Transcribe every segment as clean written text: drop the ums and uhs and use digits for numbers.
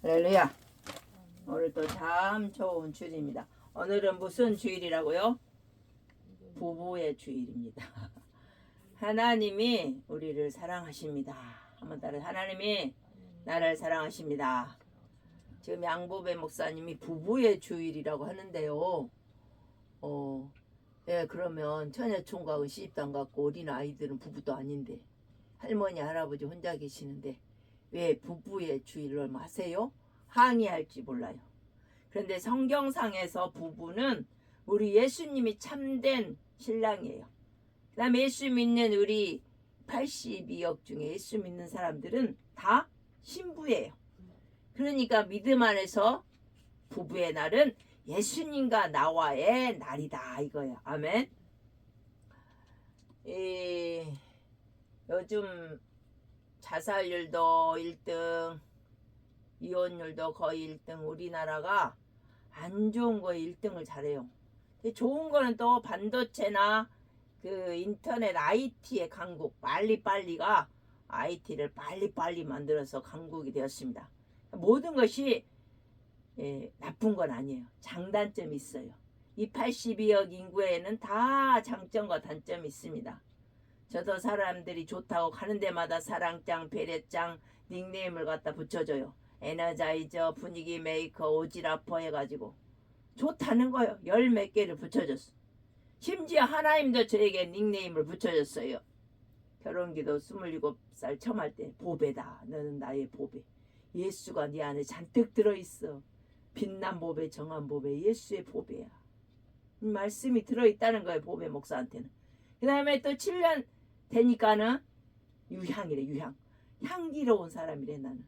할렐루야. 오늘도 참 좋은 주일입니다. 오늘은 무슨 주일이라고요? 부부의 주일입니다. 하나님이 우리를 사랑하십니다. 한번 따라, 하나님이 나를 사랑하십니다. 지금 양보배 목사님이 부부의 주일이라고 하는데요. 그러면 처녀총각은 시집도 안 갔고 어린 아이들은 부부도 아닌데 할머니 할아버지 혼자 계시는데 왜 부부의 주일을 하세요? 항의할지 몰라요. 그런데 성경상에서 부부는 우리 예수님이 참된 신랑이에요. 그 다음에 예수 믿는 우리 82억 중에 예수 믿는 사람들은 다 신부예요. 그러니까 믿음 안에서 부부의 날은 예수님과 나와의 날이다 이거예요. 아멘. 요즘 자살률도 1등, 이혼율도 거의 1등, 우리나라가 안 좋은 거에 1등을 잘해요. 좋은 거는 또 반도체나 그 인터넷 IT의 강국, 빨리빨리가 IT를 빨리빨리 만들어서 강국이 되었습니다. 모든 것이 나쁜 건 아니에요. 장단점이 있어요. 이 82억 인구에는 다 장점과 단점이 있습니다. 저도 사람들이 좋다고 가는 데마다 사랑장, 배려장, 닉네임을 갖다 붙여줘요. 에너자이저, 분위기 메이커, 오지라퍼 해가지고 좋다는 거요. 열 몇 개를 붙여줬어. 심지어 하나님도 저에게 닉네임을 붙여줬어요. 결혼기도 27살 처음 할 때 보배다. 너는 나의 보배. 예수가 네 안에 잔뜩 들어있어. 빛난 보배, 정한 보배, 예수의 보배야. 이 말씀이 들어있다는 거예요. 보배 목사한테는. 그 다음에 또 7년 되니까는 유향이래. 유향. 향기로운 사람이래. 나는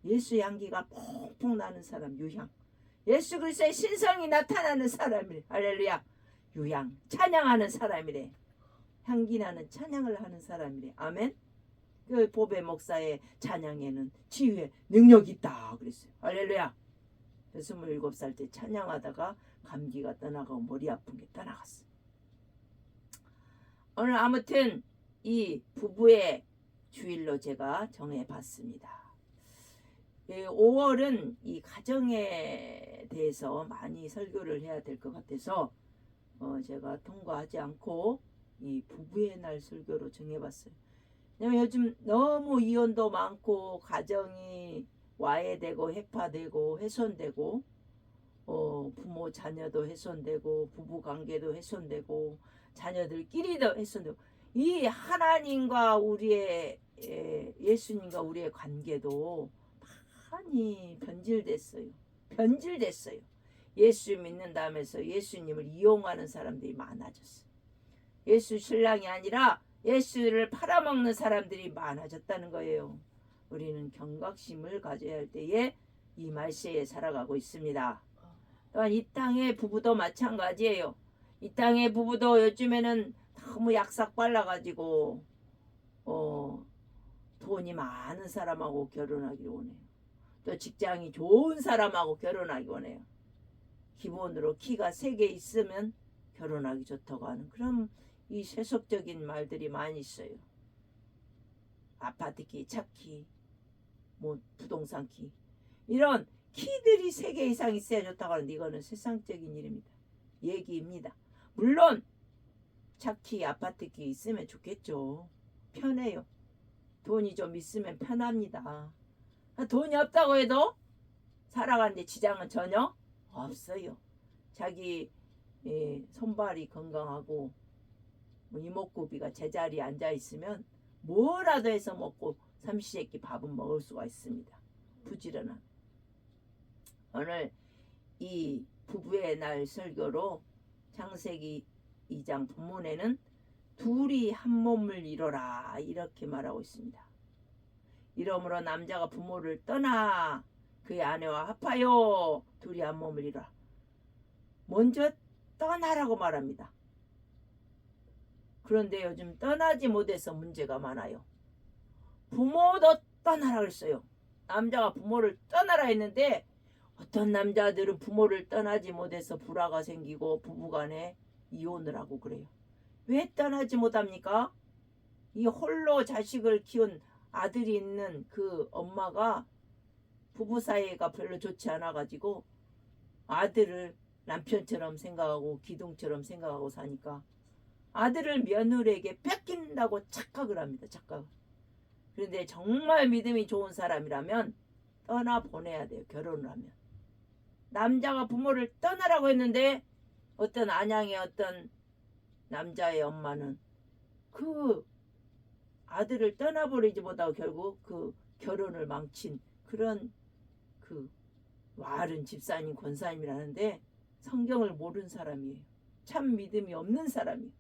예수 향기가 퐁퐁 나는 사람. 유향. 예수 그리스도의 신성이 나타나는 사람이래. 할렐루야. 유향. 찬양하는 사람이래. 향기 나는 찬양을 하는 사람이래. 아멘. 그 보배 목사의 찬양에는 치유의 능력이 있다 그랬어요. 할렐루야. 27살 때 찬양하다가 감기가 떠나가고 머리 아픈 게 떠나갔어. 오늘 아무튼 이 부부의 주일로 제가 정해봤습니다. 5월은 이 가정에 대해서 많이 설교를 해야 될 것 같아서 제가 통과하지 않고 이 부부의 날 설교로 정해봤어요. 왜냐면 요즘 너무 이혼도 많고 가정이 와해되고 해파되고 훼손되고 부모 자녀도 훼손되고 부부관계도 훼손되고 자녀들끼리도 훼손되고 이 하나님과 우리의 예수님과 우리의 관계도 많이 변질됐어요. 예수 믿는다면서 예수님을 이용하는 사람들이 많아졌어요. 예수 신랑이 아니라 예수를 팔아먹는 사람들이 많아졌다는 거예요. 우리는 경각심을 가져야 할 때에 이 말세에 살아가고 있습니다. 또한 이 땅의 부부도 마찬가지예요. 이 땅의 부부도 요즘에는 너무 약삭 빨라가지고 돈이 많은 사람하고 결혼하기 원해요. 또 직장이 좋은 사람하고 결혼하기 원해요. 기본으로 키가 3개 있으면 결혼하기 좋다고 하는 그런 이 세속적인 말들이 많이 있어요. 아파트 키, 차 키, 뭐 부동산 키 이런 키들이 3개 이상 있어야 좋다고 하는데 이거는 세상적인 일입니다. 얘기입니다. 물론 차 키, 아파트 키 있으면 좋겠죠. 편해요. 돈이 좀 있으면 편합니다. 돈이 없다고 해도 살아가는데 지장은 전혀 없어요. 자기 손발이 건강하고 이목구비가 제자리에 앉아있으면 뭐라도 해서 먹고 삼시세끼 밥은 먹을 수가 있습니다. 부지런한. 오늘 이 부부의 날 설교로 창세기 2장 본문에는 둘이 한 몸을 이뤄라 이렇게 말하고 있습니다. 이러므로 남자가 부모를 떠나 그의 아내와 합하여 둘이 한 몸을 이뤄라. 먼저 떠나라고 말합니다. 그런데 요즘 떠나지 못해서 문제가 많아요. 부모도 떠나라 그랬어요. 남자가 부모를 떠나라 했는데 어떤 남자들은 부모를 떠나지 못해서 불화가 생기고 부부간에 이혼을 하고 그래요. 왜 떠나지 못합니까? 이 홀로 자식을 키운 아들이 있는 그 엄마가 부부 사이가 별로 좋지 않아가지고 아들을 남편처럼 생각하고 기둥처럼 생각하고 사니까 아들을 며느리에게 뺏긴다고 착각을 합니다. 착각. 그런데 정말 믿음이 좋은 사람이라면 떠나보내야 돼요. 결혼을 하면. 남자가 부모를 떠나라고 했는데 어떤 안양의 어떤 남자의 엄마는 그 아들을 떠나버리지 못하고 결국 그 결혼을 망친 그런 그 와른 집사님 권사님이라는데 성경을 모르는 사람이에요. 참 믿음이 없는 사람이에요.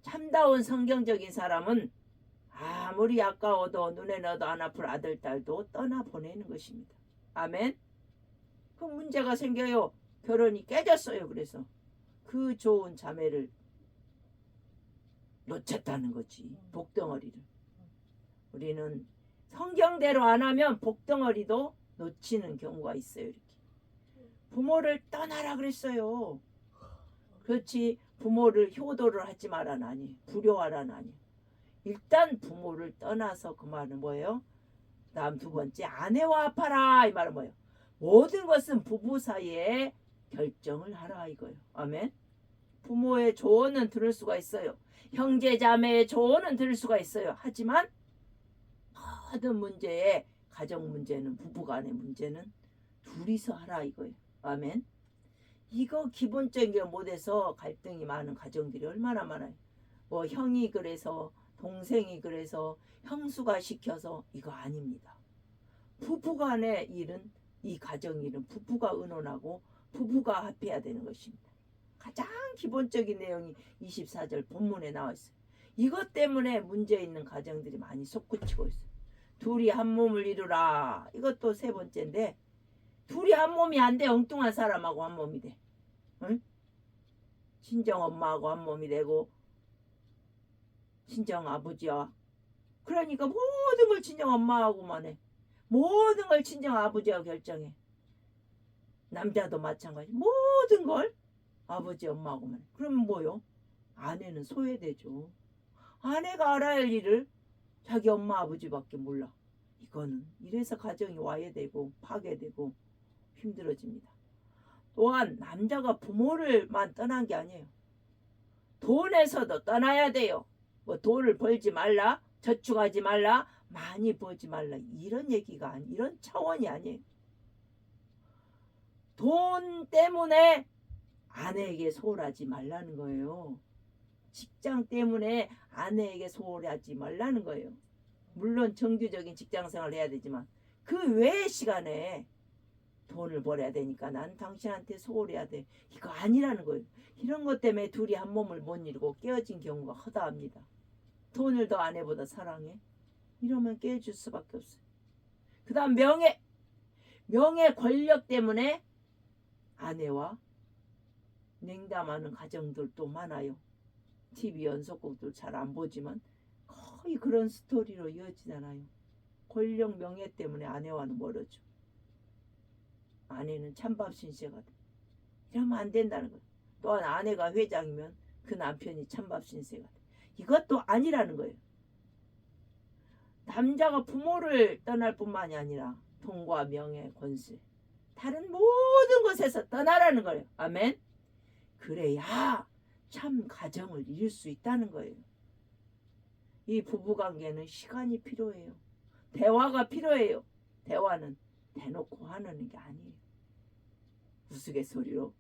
참다운 성경적인 사람은 아무리 아까워도 눈에 넣어도 안 아플 아들 딸도 떠나보내는 것입니다. 아멘. 그 문제가 생겨요. 결혼이 깨졌어요. 그래서 그 좋은 자매를 놓쳤다는 거지. 복덩어리를. 우리는 성경대로 안 하면 복덩어리도 놓치는 경우가 있어요. 이렇게. 부모를 떠나라 그랬어요. 그렇지 부모를 효도를 하지 말라는 아니에요. 불효하라는 아니에요. 일단 부모를 떠나서 그 말은 뭐예요? 다음 두 번째 아내와 합하라 이 말은 뭐예요? 모든 것은 부부 사이에 결정을 하라 이거예요. 아멘. 부모의 조언은 들을 수가 있어요. 형제 자매의 조언은 들을 수가 있어요. 하지만 모든 문제에 가정 문제는 부부간의 문제는 둘이서 하라 이거예요. 아멘. 이거 기본적인 게 못해서 갈등이 많은 가정들이 얼마나 많아요. 뭐 형이 그래서 동생이 그래서 형수가 시켜서 이거 아닙니다. 부부간의 일은 이 가정 일은 부부가 의논하고 부부가 합해야 되는 것입니다. 가장 기본적인 내용이 24절 본문에 나와 있어요. 이것 때문에 문제 있는 가정들이 많이 솟구치고 있어요. 둘이 한 몸을 이루라. 이것도 세 번째인데 둘이 한 몸이 안 돼. 엉뚱한 사람하고 한 몸이 돼. 응? 친정 엄마하고 한 몸이 되고 친정 아버지와 그러니까 모든 걸 친정 엄마하고만 해. 모든 걸 친정 아버지가 결정해. 남자도 마찬가지. 모든 걸 아버지 엄마하고만 해. 그럼 뭐요? 아내는 소외되죠. 아내가 알아야 할 일을 자기 엄마 아버지밖에 몰라. 이거는 이래서 가정이 와해되고 파괴되고 힘들어집니다. 또한 남자가 부모를만 떠난 게 아니에요. 돈에서도 떠나야 돼요. 뭐 돈을 벌지 말라, 저축하지 말라, 많이 벌지 말라 이런 얘기가 아니, 이런 차원이 아니에요. 돈 때문에 아내에게 소홀하지 말라는 거예요. 직장 때문에 아내에게 소홀하지 말라는 거예요. 물론 정규적인 직장생활을 해야 되지만 그 외의 시간에 돈을 벌어야 되니까 난 당신한테 소홀해야 돼. 이거 아니라는 거예요. 이런 것 때문에 둘이 한 몸을 못 이루고 깨어진 경우가 허다합니다. 돈을 더 아내보다 사랑해? 이러면 깨질 수밖에 없어요. 그 다음 명예. 명예 권력 때문에 아내와 냉담하는 가정들도 많아요. TV 연속극도 잘 안 보지만 거의 그런 스토리로 이어지잖아요. 권력 명예 때문에 아내와는 멀어져. 아내는 찬밥 신세가 돼. 이러면 안 된다는 거예요. 또한 아내가 회장이면 그 남편이 찬밥 신세가 돼. 이것도 아니라는 거예요. 남자가 부모를 떠날 뿐만이 아니라 돈과 명예, 권세 다른 모든 것에서 떠나라는 거예요. 아멘. 그래야 참 가정을 이룰 수 있다는 거예요. 이 부부관계는 시간이 필요해요. 대화가 필요해요. 대화는 대놓고 하는 게 아니에요. 우스갯소리로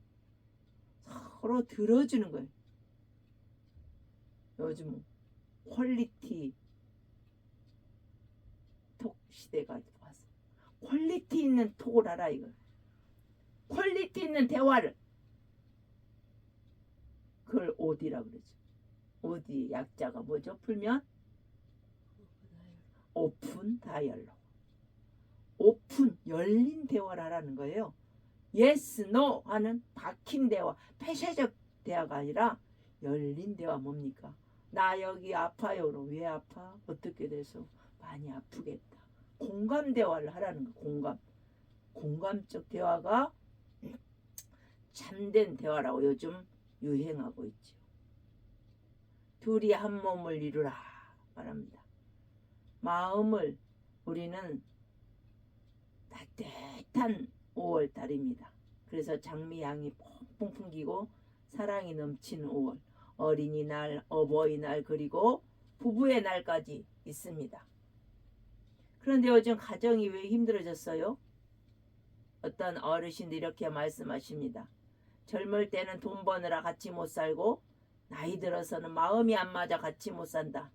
서로 들어주는 거예요. 요즘 퀄리티 톡 시대가 왔어. 퀄리티 있는 톡을 하라 이거. 퀄리티 있는 대화를. 그걸 오디라 그러죠. 오디 약자가 뭐죠? 풀면 오픈 다이얼로그. 오픈 열린 대화를 하라는 거예요. yes, no 하는 박힌 대화, 폐쇄적 대화가 아니라 열린 대화. 뭡니까? 나 여기 아파요로. 왜 아파? 어떻게 돼서? 많이 아프겠다. 공감 대화를 하라는 거. 공감. 공감적 대화가 참된 대화라고 요즘 유행하고 있죠. 둘이 한 몸을 이루라 말합니다. 마음을 우리는 다 따뜻한 5월달입니다. 그래서 장미향이 퐁퐁 풍기고 사랑이 넘치는 5월. 어린이날, 어버이날, 그리고 부부의 날까지 있습니다. 그런데 요즘 가정이 왜 힘들어졌어요? 어떤 어르신들이 이렇게 말씀하십니다. 젊을 때는 돈 버느라 같이 못 살고 나이 들어서는 마음이 안 맞아 같이 못 산다.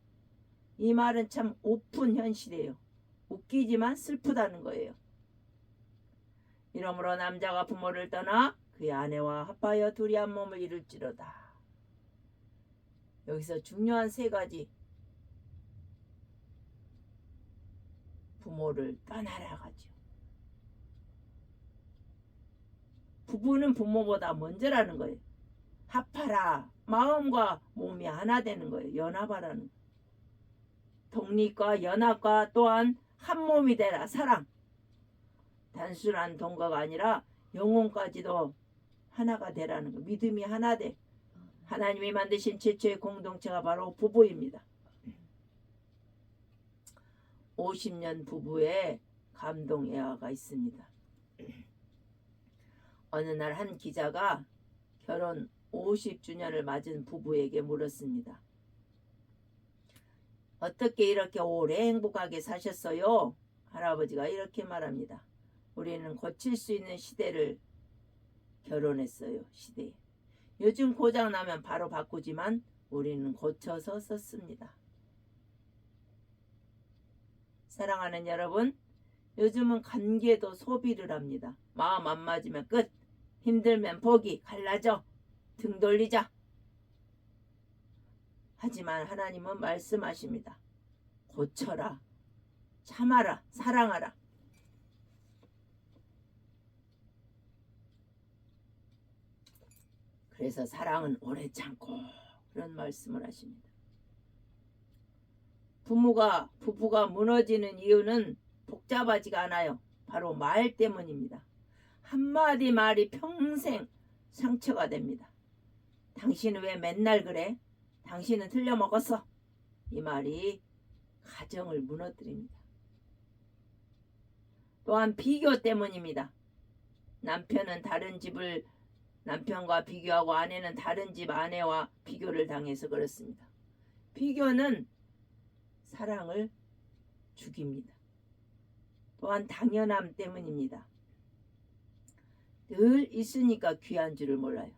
이 말은 참 오픈 현실이에요. 웃기지만 슬프다는 거예요. 이러므로 남자가 부모를 떠나 그의 아내와 합하여 둘이 한 몸을 이룰지로다. 여기서 중요한 세 가지. 부모를 떠나라 가죠. 부부는 부모보다 먼저라는 거예요. 합하라. 마음과 몸이 하나 되는 거예요. 연합하라는 거예요. 독립과 연합과 또한 한 몸이 되라. 사랑. 단순한 동거가 아니라 영혼까지도 하나가 되라는 거. 믿음이 하나 돼. 하나님이 만드신 최초의 공동체가 바로 부부입니다. 50년 부부의 감동 예화가 있습니다. 어느 날 한 기자가 결혼 50주년을 맞은 부부에게 물었습니다. 어떻게 이렇게 오래 행복하게 사셨어요? 할아버지가 이렇게 말합니다. 우리는 고칠 수 있는 시대를 결혼했어요. 시대에. 요즘 고장 나면 바로 바꾸지만 우리는 고쳐서 썼습니다. 사랑하는 여러분, 요즘은 관계도 소비를 합니다. 마음 안 맞으면 끝, 힘들면 포기, 갈라져, 등 돌리자. 하지만 하나님은 말씀하십니다. 고쳐라, 참아라, 사랑하라. 그래서 사랑은 오래 참고 그런 말씀을 하십니다. 부부가 무너지는 이유는 복잡하지가 않아요. 바로 말 때문입니다. 한마디 말이 평생 상처가 됩니다. 당신은 왜 맨날 그래? 당신은 틀려먹었어. 이 말이 가정을 무너뜨립니다. 또한 비교 때문입니다. 남편은 다른 집을 남편과 비교하고 아내는 다른 집 아내와 비교를 당해서 그렇습니다. 비교는 사랑을 죽입니다. 또한 당연함 때문입니다. 늘 있으니까 귀한 줄을 몰라요.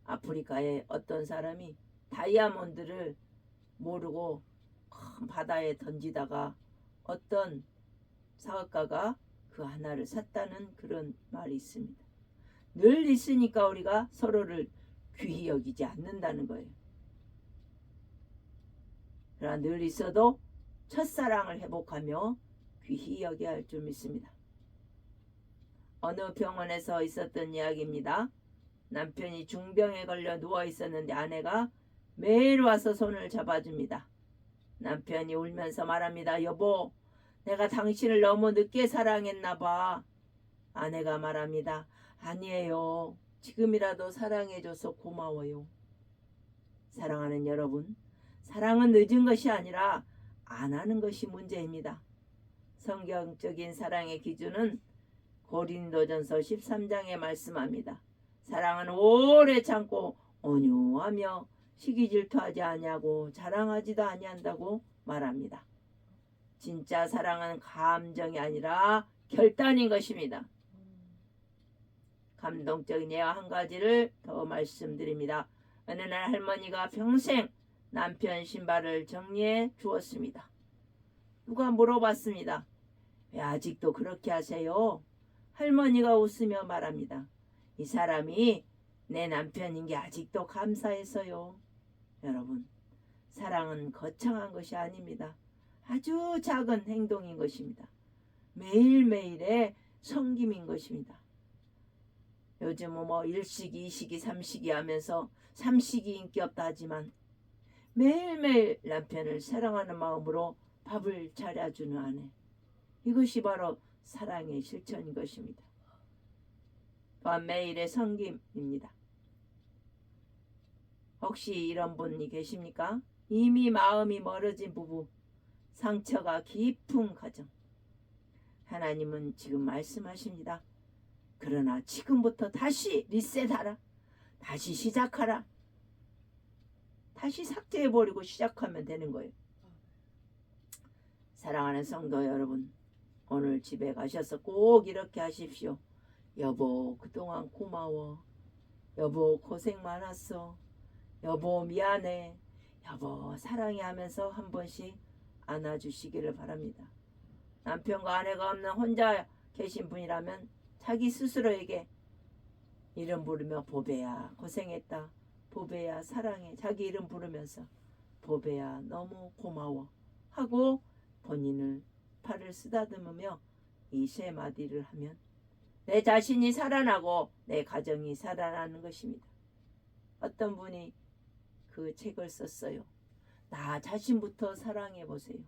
아프리카에 어떤 사람이 다이아몬드를 모르고 큰 바다에 던지다가 어떤 사업가가 그 하나를 샀다는 그런 말이 있습니다. 늘 있으니까 우리가 서로를 귀히 여기지 않는다는 거예요. 그러나 늘 있어도 첫사랑을 회복하며 귀히 여겨야 할 줄 믿습니다. 어느 병원에서 있었던 이야기입니다. 남편이 중병에 걸려 누워 있었는데 아내가 매일 와서 손을 잡아줍니다. 남편이 울면서 말합니다. 여보, 내가 당신을 너무 늦게 사랑했나 봐. 아내가 말합니다. 아니에요. 지금이라도 사랑해줘서 고마워요. 사랑하는 여러분, 사랑은 늦은 것이 아니라 안 하는 것이 문제입니다. 성경적인 사랑의 기준은 고린도전서 13장에 말씀합니다. 사랑은 오래 참고 온유하며 시기 질투하지 아니하고 자랑하지도 아니한다고 말합니다. 진짜 사랑은 감정이 아니라 결단인 것입니다. 감동적인 예화 한 가지를 더 말씀드립니다. 어느 날 할머니가 평생 남편 신발을 정리해 주었습니다. 누가 물어봤습니다. 왜 아직도 그렇게 하세요? 할머니가 웃으며 말합니다. 이 사람이 내 남편인 게 아직도 감사해서요. 여러분, 사랑은 거창한 것이 아닙니다. 아주 작은 행동인 것입니다. 매일매일의 섬김인 것입니다. 요즘은 뭐 1시기, 2시기, 3시기 하면서 3시기 인기 없다 하지만 매일매일 남편을 사랑하는 마음으로 밥을 차려주는 아내. 이것이 바로 사랑의 실천인 것입니다. 또한 매일의 섬김입니다. 혹시 이런 분이 계십니까? 이미 마음이 멀어진 부부, 상처가 깊은 가정. 하나님은 지금 말씀하십니다. 그러나 지금부터 다시 리셋하라. 다시 시작하라. 다시 삭제해버리고 시작하면 되는 거예요. 사랑하는 성도 여러분, 오늘 집에 가셔서 꼭 이렇게 하십시오. 여보, 그동안 고마워. 여보, 고생 많았어. 여보, 미안해. 여보, 사랑해 하면서 한 번씩 안아주시기를 바랍니다. 남편과 아내가 없는 혼자 계신 분이라면 자기 스스로에게 이름 부르며 보배야 고생했다. 보배야 사랑해. 자기 이름 부르면서 보배야 너무 고마워 하고 본인을 팔을 쓰다듬으며 이 세 마디를 하면 내 자신이 살아나고 내 가정이 살아나는 것입니다. 어떤 분이 그 책을 썼어요. 나 자신부터 사랑해 보세요.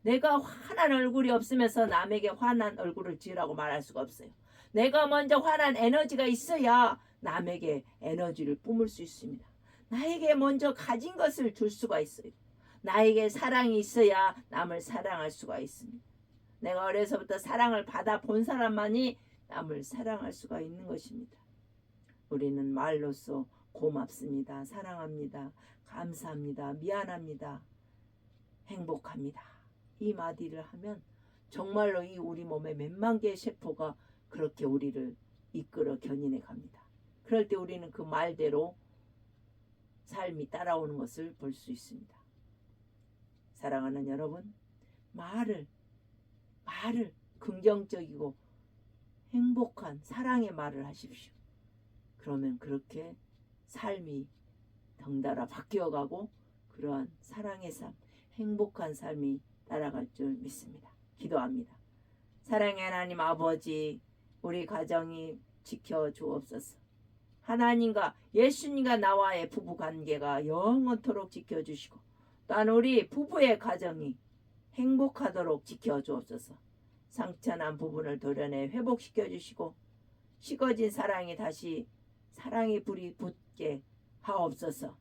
내가 환한 얼굴이 없으면서 남에게 환한 얼굴을 지으라고 말할 수가 없어요. 내가 먼저 환한 에너지가 있어야 남에게 에너지를 뿜을 수 있습니다. 나에게 먼저 가진 것을 줄 수가 있어요. 나에게 사랑이 있어야 남을 사랑할 수가 있습니다. 내가 어려서부터 사랑을 받아 본 사람만이 남을 사랑할 수가 있는 것입니다. 우리는 말로써 고맙습니다. 사랑합니다. 감사합니다. 미안합니다. 행복합니다. 이 마디를 하면 정말로 이 우리 몸에 몇만 개의 세포가 그렇게 우리를 이끌어 견인해 갑니다. 그럴 때 우리는 그 말대로 삶이 따라오는 것을 볼 수 있습니다. 사랑하는 여러분, 말을 긍정적이고 행복한 사랑의 말을 하십시오. 그러면 그렇게 삶이 덩달아 바뀌어가고 그러한 사랑의 삶, 행복한 삶이 따라갈 줄 믿습니다. 기도합니다. 사랑의 하나님 아버지, 우리 가정이 지켜주옵소서. 하나님과 예수님과 나와의 부부관계가 영원토록 지켜주시고 또한 우리 부부의 가정이 행복하도록 지켜주옵소서. 상처난 부분을 도려내 회복시켜주시고 식어진 사랑이 다시 사랑의 불이 붙게 하옵소서.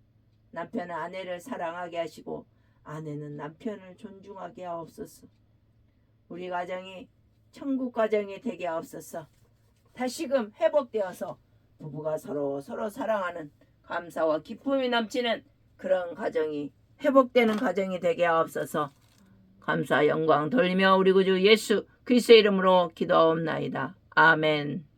남편은 아내를 사랑하게 하시고 아내는 남편을 존중하게 하옵소서. 우리 가정이 천국 가정이 되게 하옵소서. 다시금 회복되어서 부부가 서로 사랑하는 감사와 기쁨이 넘치는 그런 가정이 회복되는 가정이 되게 하옵소서. 감사 영광 돌리며 우리 구주 예수 그리스도의 이름으로 기도하옵나이다. 아멘.